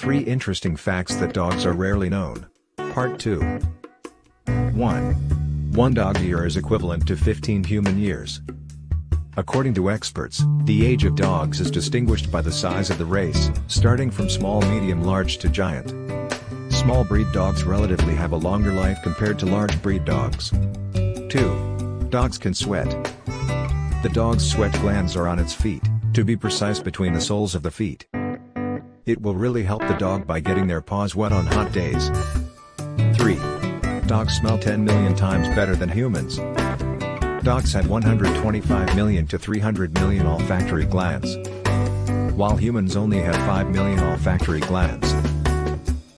3 interesting facts that dogs are rarely known. Part 2. 1. One dog year is equivalent to 15 human years. According to experts, the age of dogs is distinguished by the size of the race, starting from small, medium, large to giant. Small breed dogs relatively have a longer life compared to large breed dogs. 2. Dogs can sweat. The dog's sweat glands are on its feet, to be precise between the soles of the feet. It will really help the dog by getting their paws wet on hot days. 3. Dogs smell 10 million times better than humans. Dogs have 125 million to 300 million olfactory glands, while humans only have 5 million olfactory glands.